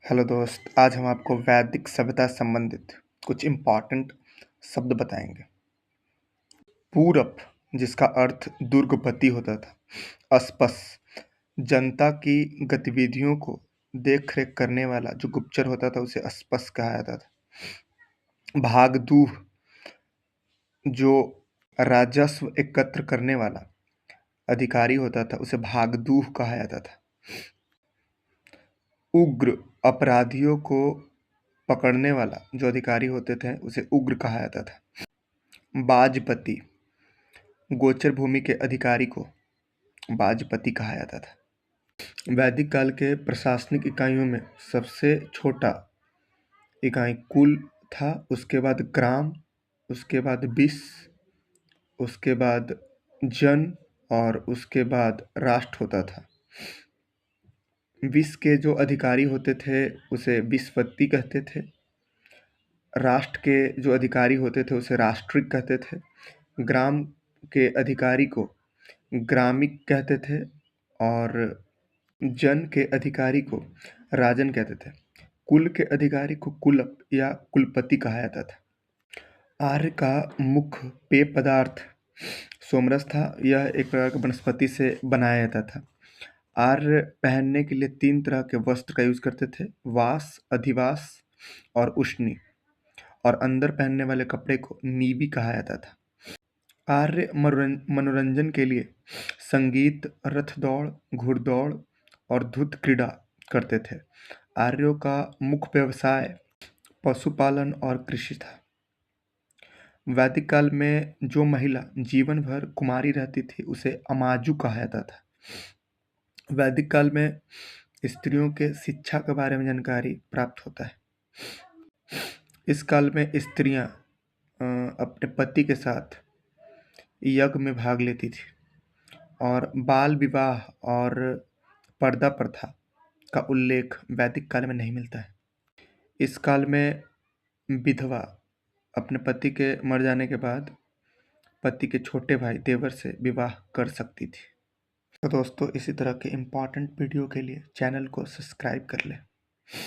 Hello दोस्त, आज हम आपको वैदिक सभ्यता से संबंधित कुछ इम्पोर्टेंट शब्द बताएंगे। पूरब, जिसका अर्थ दुर्गपति होता था। अस्पस, जनता की गतिविधियों को देख रेख करने वाला जो गुप्तचर होता था उसे अस्पस कहा जाता था। भागदूह, जो राजस्व एकत्र करने वाला अधिकारी होता था उसे भागदूह कहा जाता था। उग्र, अपराधियों को पकड़ने वाला जो अधिकारी होते थे उसे उग्र कहा जाता था। बाजपति, गोचर भूमि के अधिकारी को बाजपति कहा जाता था। वैदिक काल के प्रशासनिक इकाइयों में सबसे छोटा इकाई कुल था, उसके बाद ग्राम, उसके बाद विस, उसके बाद जन और उसके बाद राष्ट्र होता था। विस के जो अधिकारी होते थे उसे विस्पत्ति कहते थे। राष्ट्र के जो अधिकारी होते थे उसे राष्ट्रिक कहते थे। ग्राम के अधिकारी को ग्रामिक कहते थे और जन के अधिकारी को राजन कहते थे। कुल के अधिकारी को कुलप या कुलपति कहा जाता था। आर्य का मुख्य पेय पदार्थ सोमरस था। यह एक प्रकार की वनस्पति से बनाया जाता था। आर्य पहनने के लिए 3 तरह के वस्त्र का यूज करते थे: वास, अधिवास और उष्णी। और अंदर पहनने वाले कपड़े को नीबी कहा जाता था। आर्य मनोरंजन के लिए संगीत, रथ दौड़, घुड़दौड़ और धूत क्रीड़ा करते थे। आर्यों का मुख्य व्यवसाय पशुपालन और कृषि था। वैदिक काल में जो महिला जीवन भर कुमारी रहती थी उसे अमाजु कहा जाता था। वैदिक काल में स्त्रियों के शिक्षा के बारे में जानकारी प्राप्त होता है। इस काल में स्त्रियां अपने पति के साथ यज्ञ में भाग लेती थी और बाल विवाह और पर्दा प्रथा का उल्लेख वैदिक काल में नहीं मिलता है। इस काल में विधवा अपने पति के मर जाने के बाद पति के छोटे भाई देवर से विवाह कर सकती थी। तो दोस्तों, इसी तरह के इम्पोर्टेंट वीडियो के लिए चैनल को सब्सक्राइब कर लें।